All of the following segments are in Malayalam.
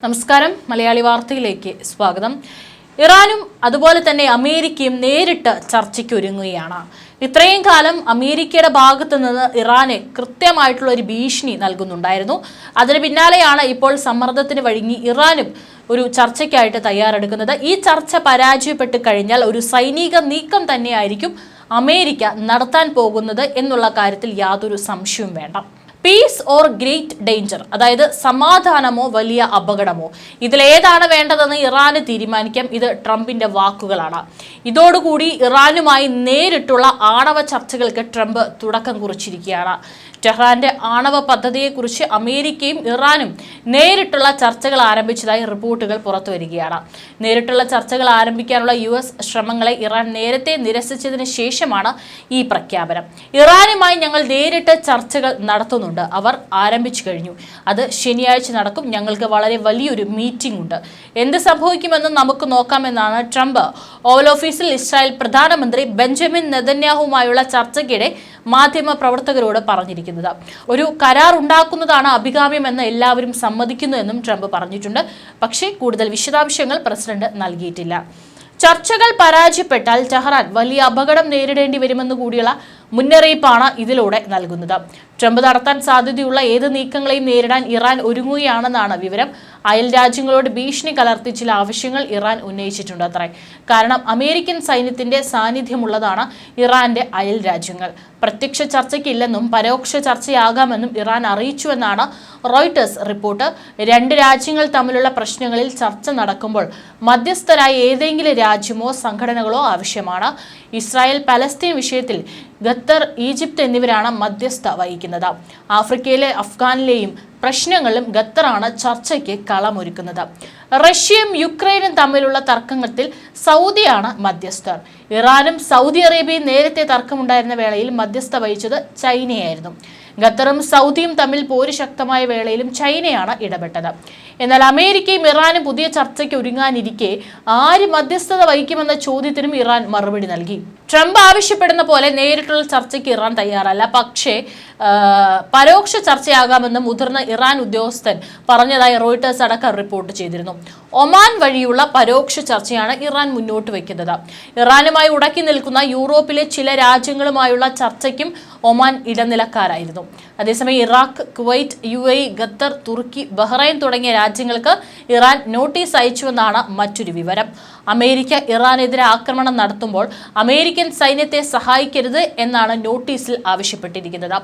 നമസ്കാരം മലയാളി വാർത്തയിലേക്ക് സ്വാഗതം. ഇറാനും അതുപോലെ തന്നെ അമേരിക്കയും നേരിട്ട് ചർച്ചയ്ക്ക് ഒരുങ്ങുകയാണ്. ഇത്രയും കാലം അമേരിക്കയുടെ ഭാഗത്തു നിന്ന് ഇറാന് കൃത്യമായിട്ടുള്ള ഒരു ഭീഷണി നൽകുന്നുണ്ടായിരുന്നു. അതിന് പിന്നാലെയാണ് ഇപ്പോൾ സമ്മർദ്ദത്തിന് വഴങ്ങി ഇറാനും ഒരു ചർച്ചയ്ക്കായിട്ട് തയ്യാറെടുക്കുന്നത്. ഈ ചർച്ച പരാജയപ്പെട്ട് കഴിഞ്ഞാൽ ഒരു സൈനിക നീക്കം തന്നെയായിരിക്കും അമേരിക്ക നടത്താൻ പോകുന്നത് എന്നുള്ള കാര്യത്തിൽ യാതൊരു സംശയവും വേണ്ട. പീസ് ഓർ ഗ്രേറ്റ് ഡേഞ്ചർ, അതായത് സമാധാനമോ വലിയ അപകടമോ, ഇതിലേതാണ് വേണ്ടതെന്ന് ഇറാന് തീരുമാനിക്കാം. ഇത് ട്രംപിന്റെ വാക്കുകളാണ്. ഇതോടുകൂടി ഇറാനുമായി നേരിട്ടുള്ള ആണവ ചർച്ചകൾക്ക് ട്രംപ് തുടക്കം കുറിച്ചിരിക്കുകയാണ്. ടെഹ്റാന്റെ ആണവ പദ്ധതിയെക്കുറിച്ച് അമേരിക്കയും ഇറാനും നേരിട്ടുള്ള ചർച്ചകൾ ആരംഭിച്ചതായി റിപ്പോർട്ടുകൾ പുറത്തു വരികയാണ്. നേരിട്ടുള്ള ചർച്ചകൾ ആരംഭിക്കാനുള്ള US ശ്രമങ്ങളെ ഇറാൻ നേരത്തെ നിരസിച്ചതിന് ശേഷമാണ് ഈ പ്രഖ്യാപനം. ഇറാനുമായി ഞങ്ങൾ നേരിട്ട് ചർച്ചകൾ നടത്തുന്നുണ്ട്, അവർ ആരംഭിച്ചു കഴിഞ്ഞു, അത് ശനിയാഴ്ച നടക്കും, ഞങ്ങൾക്ക് വളരെ വലിയൊരു മീറ്റിംഗ് ഉണ്ട്, എന്ത് സംഭവിക്കുമെന്ന് നമുക്ക് നോക്കാമെന്നാണ് ട്രംപ് ഓവൽ ഓഫീസിൽ ഇസ്രായേൽ പ്രധാനമന്ത്രി ബെഞ്ചമിൻ നെതന്യാഹുവുമായുള്ള ചർച്ചയ്ക്കിടെ മാധ്യമ പ്രവർത്തകരോട് പറഞ്ഞിരിക്കുന്നത്. ഒരു കരാർ ഉണ്ടാക്കുന്നതാണ് അഭികാമ്യമെന്ന് എല്ലാവരും സമ്മതിക്കുന്നുവെന്നും ട്രംപ് പറഞ്ഞിട്ടുണ്ട്. പക്ഷേ കൂടുതൽ വിശദാംശങ്ങൾ പ്രസിഡന്റ് നൽകിയിട്ടില്ല. ചർച്ചകൾ പരാജയപ്പെട്ടാൽ ടെഹ്റാൻ വലിയ അപകടം നേരിടേണ്ടി വരുമെന്ന് കൂടിയുള്ള മുന്നറിയിപ്പാണ് ഇതിലൂടെ നൽകുന്നത്. ട്രംപ് നടത്താൻ സാധ്യതയുള്ള ഏത് നീക്കങ്ങളെയും നേരിടാൻ ഇറാൻ ഒരുങ്ങുകയാണെന്നാണ് വിവരം. അയൽ രാജ്യങ്ങളോട് ഭീഷണി കലർത്തി ചില ആവശ്യങ്ങൾ ഇറാൻ ഉന്നയിച്ചിട്ടുണ്ട് അത്രേ. കാരണം അമേരിക്കൻ സൈന്യത്തിന്റെ സാന്നിധ്യമുള്ളതാണ് ഇറാന്റെ അയൽ രാജ്യങ്ങൾ. പ്രത്യക്ഷ ചർച്ചയ്ക്കില്ലെന്നും പരോക്ഷ ചർച്ചയാകാമെന്നും ഇറാൻ അറിയിച്ചുവെന്നാണ് റോയിട്ടേഴ്സ് റിപ്പോർട്ട്. രണ്ട് രാജ്യങ്ങൾ തമ്മിലുള്ള പ്രശ്നങ്ങളിൽ ചർച്ച നടക്കുമ്പോൾ മധ്യസ്ഥരായ ഏതെങ്കിലും രാജ്യമോ സംഘടനകളോ ആവശ്യമാണ്. ഇസ്രായേൽ പലസ്തീൻ വിഷയത്തിൽ ഖത്തർ, ഈജിപ്ത് എന്നിവരാണ് മധ്യസ്ഥ വഹിക്കുന്നത്. ആഫ്രിക്കയിലെ അഫ്ഗാനിലെയും പ്രശ്നങ്ങളിലും ഖത്തറാണ് ചർച്ചയ്ക്ക് കളമൊരുക്കുന്നത്. റഷ്യയും യുക്രൈനും തമ്മിലുള്ള തർക്കത്തിൽ സൗദിയാണ് മധ്യസ്ഥർ. ഇറാനും സൗദി അറേബ്യയും നേരത്തെ തർക്കമുണ്ടായിരുന്ന വേളയിൽ മധ്യസ്ഥ വഹിച്ചത് ചൈനയായിരുന്നു. ഖത്തറും സൗദിയും തമ്മിൽ പോര് ശക്തമായ വേളയിലും ചൈനയാണ് ഇടപെട്ടത്. എന്നാൽ അമേരിക്കയും ഇറാനും പുതിയ ചർച്ചയ്ക്ക് ഒരുങ്ങാനിരിക്കെ ആര് മധ്യസ്ഥത വഹിക്കുമെന്ന ചോദ്യത്തിനും ഇറാൻ മറുപടി നൽകി. ട്രംപ് ആവശ്യപ്പെടുന്ന പോലെ നേരിട്ടുള്ള ചർച്ചയ്ക്ക് ഇറാൻ തയ്യാറല്ല, പക്ഷേ പരോക്ഷ ചർച്ചയാകാമെന്ന് മുതിർന്ന ഇറാൻ ഉദ്യോഗസ്ഥൻ പറഞ്ഞതായി റോയിട്ടേഴ്സ് അടക്കം റിപ്പോർട്ട് ചെയ്തിരുന്നു. ഒമാൻ വഴിയുള്ള പരോക്ഷ ചർച്ചയാണ് ഇറാൻ മുന്നോട്ട് വയ്ക്കുന്നത്. ഇറാനുമായി ഉടക്കി നിൽക്കുന്ന യൂറോപ്പിലെ ചില രാജ്യങ്ങളുമായുള്ള ചർച്ചയ്ക്കും ഒമാൻ ഇടനിലക്കാരായിരുന്നു. അതേസമയം ഇറാഖ്, കുവൈറ്റ്, UAE, ഖത്തർ, തുർക്കി, ബഹ്റൈൻ തുടങ്ങിയ രാജ്യങ്ങൾക്ക് ഇറാൻ നോട്ടീസ് അയച്ചുവെന്നാണ് മറ്റൊരു വിവരം. അമേരിക്ക ഇറാനെതിരെ ആക്രമണം നടത്തുമ്പോൾ അമേരിക്കൻ സൈന്യത്തെ സഹായിക്കരുത് എന്നാണ് നോട്ടീസിൽ ആവശ്യപ്പെട്ടിരിക്കുന്നത്.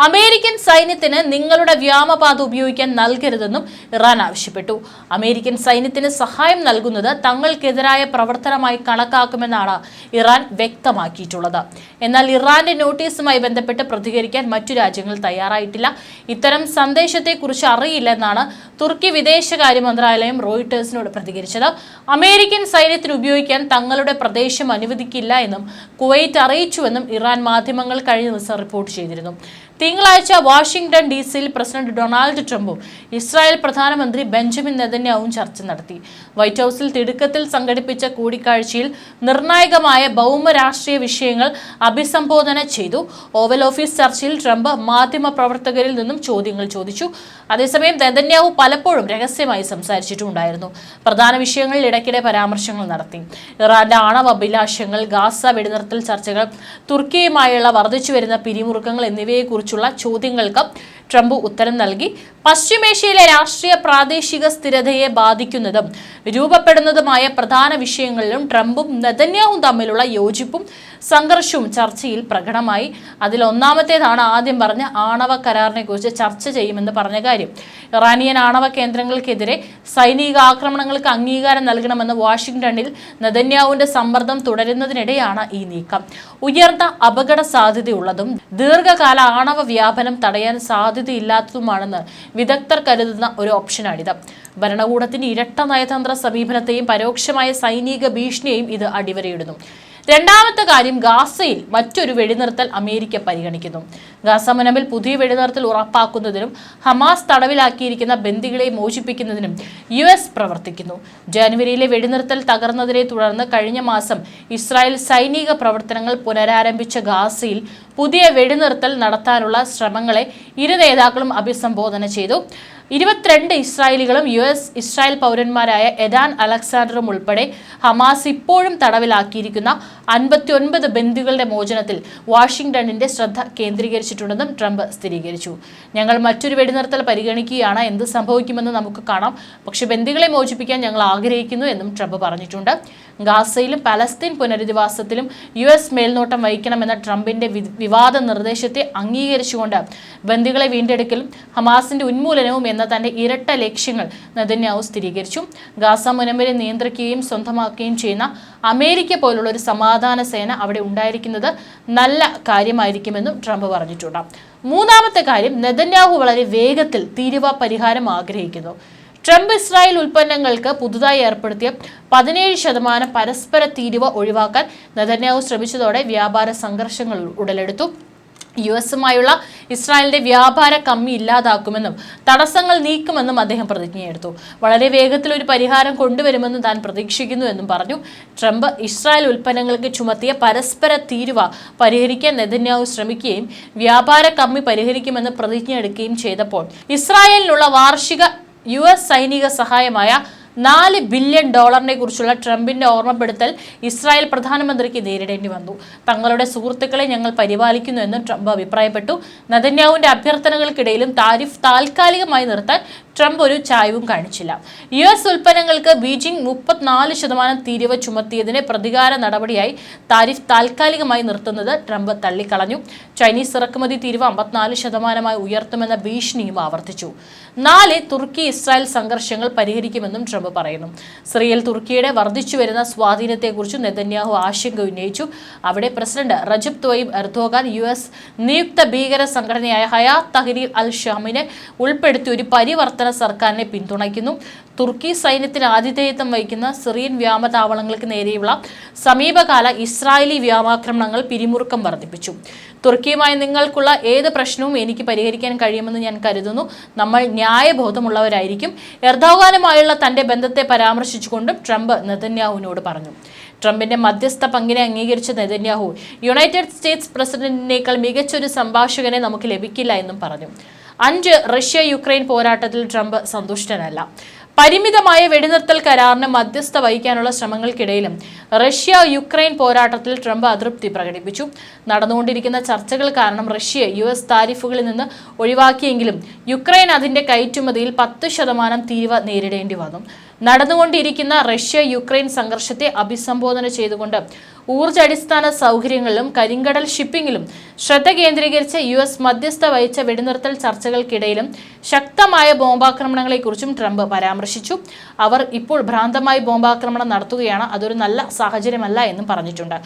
അമേരിക്കൻ സൈന്യത്തിന് നിങ്ങളുടെ വ്യോമപാത ഉപയോഗിക്കാൻ നൽകരുതെന്നും ഇറാൻ ആവശ്യപ്പെട്ടു. അമേരിക്കൻ സൈന്യത്തിന് സഹായം നൽകുന്നത് തങ്ങൾക്കെതിരായ പ്രവർത്തനമായി കണക്കാക്കുമെന്നാണ് ഇറാൻ വ്യക്തമാക്കിയിട്ടുള്ളത്. എന്നാൽ ഇറാന്റെ നോട്ടീസുമായി ബന്ധപ്പെട്ട് പ്രതികരിക്കാൻ മറ്റു രാജ്യങ്ങൾ തയ്യാറായിട്ടില്ല. ഇത്തരം സന്ദേശത്തെക്കുറിച്ച് അറിയില്ലെന്നാണ് തുർക്കി വിദേശകാര്യ മന്ത്രാലയം റോയിട്ടേഴ്സിനോട് പ്രതികരിച്ചത്. അമേരിക്കൻ സൈന്യത്തിന് ഉപയോഗിക്കാൻ തങ്ങളുടെ പ്രദേശം അനുവദിക്കില്ല എന്നും കുവൈറ്റ് അറിയിച്ചുവെന്നും ഇറാൻ മാധ്യമങ്ങൾ കഴിഞ്ഞ ദിവസം റിപ്പോർട്ട് ചെയ്തിരുന്നു. തിങ്കളാഴ്ച വാഷിംഗ്ടൺ DC പ്രസിഡന്റ് ഡൊണാൾഡ് ട്രംപും ഇസ്രായേൽ പ്രധാനമന്ത്രി ബെഞ്ചമിൻ നെതന്യാഹുവും ചർച്ച നടത്തി. വൈറ്റ് ഹൌസിൽ തിടുക്കത്തിൽ സംഘടിപ്പിച്ച കൂടിക്കാഴ്ചയിൽ നിർണായകമായ ഭൗമരാഷ്ട്രീയ വിഷയങ്ങൾ അഭിസംബോധന ചെയ്തു. ഓവൽ ഓഫീസ് ചർച്ചയിൽ ട്രംപ് മാധ്യമ പ്രവർത്തകരിൽ നിന്നും ചോദ്യങ്ങൾ ചോദിച്ചു. അതേസമയം നെതന്യാഹു പലപ്പോഴും രഹസ്യമായി സംസാരിച്ചിട്ടുണ്ടായിരുന്നു. പ്രധാന വിഷയങ്ങളിൽ ഇടയ്ക്കിടെ പരാമർശങ്ങൾ നടത്തി. ഇറാന്റെ ആണവ അഭിലാഷങ്ങൾ, ഗാസ വെടിനിർത്തൽ ചർച്ചകൾ, തുർക്കിയുമായുള്ള വർദ്ധിച്ചുവരുന്ന പിരിമുറുക്കങ്ങൾ എന്നിവയെക്കുറിച്ചുള്ള ചോദ്യങ്ങൾക്ക് ട്രംപ് ഉത്തരം നൽകി. പശ്ചിമേഷ്യയിലെ രാഷ്ട്രീയ പ്രാദേശിക സ്ഥിരതയെ ബാധിക്കുന്നതും രൂപപ്പെടുന്നതുമായ പ്രധാന വിഷയങ്ങളിലും ട്രംപും നെതന്യാഹുവും തമ്മിലുള്ള യോജിപ്പും സംഘർഷവും ചർച്ചയിൽ പ്രകടമായി. അതിൽ ഒന്നാമത്തേതാണ് ആദ്യം പറഞ്ഞ ആണവ കരാറിനെ കുറിച്ച് ചർച്ച ചെയ്യുമെന്ന് പറഞ്ഞ കാര്യം. ഇറാനിയൻ ആണവ കേന്ദ്രങ്ങൾക്കെതിരെ സൈനിക ആക്രമണങ്ങൾക്ക് അംഗീകാരം നൽകണമെന്ന് വാഷിംഗ്ടണിൽ നെതന്യാഹുവിന്റെ സമ്മർദ്ദം തുടരുന്നതിനിടെയാണ് ഈ നീക്കം. ഉയർന്ന അപകട സാധ്യതയുള്ളതും ദീർഘകാല ആണവ വ്യാപനം തടയാൻ സാധ്യതയില്ലാത്തതുമാണെന്ന് വിദഗ്ധർ കരുതുന്ന ഒരു ഓപ്ഷനാണിത്. ഭരണകൂടത്തിന്റെ ഇരട്ട നയതന്ത്ര സമീപനത്തെയും പരോക്ഷമായ സൈനിക ഭീഷണിയെയും ഇത് അടിവരയിടുന്നു. രണ്ടാമത്തെ കാര്യം, ഗാസയിൽ മറ്റൊരു വെടിനിർത്തൽ അമേരിക്ക പരിഗണിക്കുന്നു. ഗാസ മുനമ്പിൽ പുതിയ വെടിനിർത്തൽ ഉറപ്പാക്കുന്നതിനും ഹമാസ് തടവിലാക്കിയിരിക്കുന്ന ബന്ദികളെ മോചിപ്പിക്കുന്നതിനും US പ്രവർത്തിക്കുന്നു. ജനുവരിയിലെ വെടിനിർത്തൽ തകർന്നതിനെ തുടർന്ന് കഴിഞ്ഞ മാസം ഇസ്രായേൽ സൈനിക പ്രവർത്തനങ്ങൾ പുനരാരംഭിച്ച ഗാസയിൽ പുതിയ വെടിനിർത്തൽ നടത്താനുള്ള ശ്രമങ്ങളെ ഇരു നേതാക്കളും അഭിസംബോധന ചെയ്തു. 22 ഇസ്രായേലികളും ഇസ്രായേൽ പൗരന്മാരായ എഡാൻ അലക്സാണ്ടറും ഉൾപ്പെടെ ഹമാസ് ഇപ്പോഴും തടവിലാക്കിയിരിക്കുന്ന 59 ബന്ദികളുടെ മോചനത്തിൽ വാഷിംഗ്ടണിന്റെ ശ്രദ്ധ കേന്ദ്രീകരിച്ചിട്ടുണ്ടെന്നും ട്രംപ് സ്ഥിരീകരിച്ചു. ഞങ്ങൾ മറ്റൊരു വെടിനിർത്തൽ പരിഗണിക്കുകയാണ്. എന്ത് സംഭവിക്കുമെന്ന് നമുക്ക് കാണാം. പക്ഷെ ബന്ദികളെ മോചിപ്പിക്കാൻ ഞങ്ങൾ ആഗ്രഹിക്കുന്നു എന്നും ട്രംപ് പറഞ്ഞിട്ടുണ്ട്. ഗാസയിലും പലസ്തീൻ പുനരധിവാസത്തിലും മേൽനോട്ടം വഹിക്കണമെന്ന ട്രംപിന്റെ വിവാദ നിർദ്ദേശത്തെ അംഗീകരിച്ചുകൊണ്ട് ബന്ദികളെ വീണ്ടെടുക്കലും ഹമാസിന്റെ ഉന്മൂലനവും എന്ന തന്റെ ഇരട്ട ലക്ഷ്യങ്ങൾ നെതന്യാഹു സ്ഥിരീകരിച്ചു. ഗാസ മുനമ്പിനെ നിയന്ത്രിക്കുകയും സ്വന്തമാക്കുകയും ചെയ്യുന്ന അമേരിക്ക പോലുള്ള ഒരു സമാധാന സേന അവിടെ ഉണ്ടായിരിക്കുന്നത് നല്ല കാര്യമായിരിക്കുമെന്നും ട്രംപ് പറഞ്ഞിട്ടുണ്ട്. മൂന്നാമത്തെ കാര്യം, നെതന്യാഹു വളരെ വേഗത്തിൽ തീരുവ പരിഹാരം ആഗ്രഹിക്കുന്നു. ട്രംപ് ഇസ്രായേൽ ഉൽപ്പന്നങ്ങൾക്ക് പുതുതായി ഏർപ്പെടുത്തിയ 17% പരസ്പര തീരുവ ഒഴിവാക്കാൻ നെതന്യാഹു ശ്രമിച്ചതോടെ വ്യാപാര സംഘർഷങ്ങൾ ഉടലെടുത്തു. യുഎസുമായുള്ള ഇസ്രായേലിന്റെ വ്യാപാര കമ്മി ഇല്ലാതാക്കുമെന്നും തടസ്സങ്ങൾ നീക്കുമെന്നും അദ്ദേഹം പ്രതിജ്ഞയെടുത്തു. വളരെ വേഗത്തിൽ ഒരു പരിഹാരം കൊണ്ടുവരുമെന്ന് താൻ പ്രതീക്ഷിക്കുന്നു എന്നും പറഞ്ഞു. ട്രംപ് ഇസ്രായേൽ ഉൽപ്പന്നങ്ങൾക്ക് ചുമത്തിയ പരസ്പര തീരുവ പരിഹരിക്കാൻ നെതന്യാഹു ശ്രമിക്കുകയും വ്യാപാര കമ്മി പരിഹരിക്കുമെന്ന് പ്രതിജ്ഞ എടുക്കുകയും ചെയ്തപ്പോൾ ഇസ്രായേലിനുള്ള വാർഷിക സൈനിക സഹായമായ $4 ബില്യൺ കുറിച്ചുള്ള ട്രംപിന്റെ ഓർമ്മപ്പെടുത്തൽ ഇസ്രായേൽ പ്രധാനമന്ത്രിക്ക് നേരിടേണ്ടി വന്നു. തങ്ങളുടെ സുഹൃത്തുക്കളെ ഞങ്ങൾ പരിപാലിക്കുന്നു എന്നും ട്രംപ് അഭിപ്രായപ്പെട്ടു. നെതന്യാഹുവിന്റെ അഭ്യർത്ഥനകൾക്കിടയിലും താരിഫ് താൽക്കാലികമായി നിർത്താൻ ട്രംപ് ഒരു ചായവും കാണിച്ചില്ല. ഉൽപ്പന്നങ്ങൾക്ക് ബീജിംഗ് 34% തീരുവ ചുമത്തിയതിന് പ്രതികാര നടപടിയായി താരിഫ് താൽക്കാലികമായി നിർത്തുന്നത് ട്രംപ് തള്ളിക്കളഞ്ഞു. ചൈനീസ് ഇറക്കുമതി തീരുവ 54% ഉയർത്തുമെന്ന ഭീഷണിയും ആവർത്തിച്ചു. 4 തുർക്കി ഇസ്രായേൽ സംഘർഷങ്ങൾ പരിഹരിക്കുമെന്നും ട്രംപ് പറയുന്നു. സിറിയയിൽ തുർക്കിയുടെ വർദ്ധിച്ചുവരുന്ന സ്വാധീനത്തെക്കുറിച്ച് നെതന്യാഹു ആശങ്ക ഉന്നയിച്ചു. അവിടെ പ്രസിഡന്റ് റജബ് തൊയ്യിബ് എർദോഗാൻ നിയുക്ത ഭീകര സംഘടനയായ ഹയാത്ത് തഹ്രീർ അൽ ഷാമിനെ ഉൾപ്പെടുത്തി ഒരു പരിവർത്തന സർക്കാരിനെ പിന്തുണയ്ക്കുന്നു. തുർക്കി സൈന്യത്തിന് ആതിഥേയത്വം വഹിക്കുന്ന സിറിയൻ വ്യോമതാവളങ്ങൾക്ക് നേരെയുള്ള സമീപകാല ഇസ്രായേലി വ്യോമാക്രമണങ്ങൾ പിരിമുറുക്കം വർദ്ധിപ്പിച്ചു. തുർക്കിയുമായി നിങ്ങൾക്കുള്ള ഏത് പ്രശ്നവും എനിക്ക് പരിഹരിക്കാൻ കഴിയുമെന്ന് ഞാൻ കരുതുന്നു. നമ്മൾ ന്യായബോധമുള്ളവരായിരിക്കും. എർദോഗാനുമായുള്ള തന്റെ ബന്ധത്തെ പരാമർശിച്ചുകൊണ്ടും ട്രംപ് നെതന്യാഹുവിനോട് പറഞ്ഞു. ട്രംപിന്റെ മധ്യസ്ഥ പങ്കിനെ അംഗീകരിച്ച നെതന്യാഹു യുണൈറ്റഡ് സ്റ്റേറ്റ്സ് പ്രസിഡന്റിനേക്കാൾ മികച്ചൊരു സംഭാഷകനെ നമുക്ക് ലഭിക്കില്ല എന്നും പറഞ്ഞു. 5 റഷ്യ-യുക്രൈൻ പോരാട്ടത്തിൽ ട്രംപ് സന്തുഷ്ടനല്ല. പരിമിതമായ വെടിനിർത്തൽ കരാറിന് മധ്യസ്ഥ വഹിക്കാനുള്ള ശ്രമങ്ങൾക്കിടയിലും റഷ്യ-യുക്രൈൻ പോരാട്ടത്തിൽ ട്രംപ് അതൃപ്തി പ്രകടിപ്പിച്ചു. നടന്നുകൊണ്ടിരിക്കുന്ന ചർച്ചകൾ കാരണം റഷ്യ താരിഫുകളിൽ നിന്ന് ഒഴിവാക്കിയെങ്കിലും യുക്രൈൻ അതിന്റെ കയറ്റുമതിയിൽ 10% തീരുവ നേരിടേണ്ടി വന്നു. നടന്നുകൊണ്ടിരിക്കുന്ന റഷ്യ-യുക്രൈൻ സംഘർഷത്തെ അഭിസംബോധന ചെയ്തുകൊണ്ട് ഊർജ്ജാടിസ്ഥാന സൗകര്യങ്ങളിലും കരിങ്കടൽ ഷിപ്പിംഗിലും ശ്രദ്ധ കേന്ദ്രീകരിച്ച മധ്യസ്ഥ വഹിച്ച വെടിനിർത്തൽ ചർച്ചകൾക്കിടയിലും ശക്തമായ ബോംബാക്രമണങ്ങളെക്കുറിച്ചും ട്രംപ് പരാമർശിച്ചു. അവർ ഇപ്പോൾ ഭ്രാന്തമായി ബോംബാക്രമണം നടത്തുകയാണ്. അതൊരു നല്ല സാഹചര്യമല്ല എന്നും പറഞ്ഞിട്ടുണ്ട്.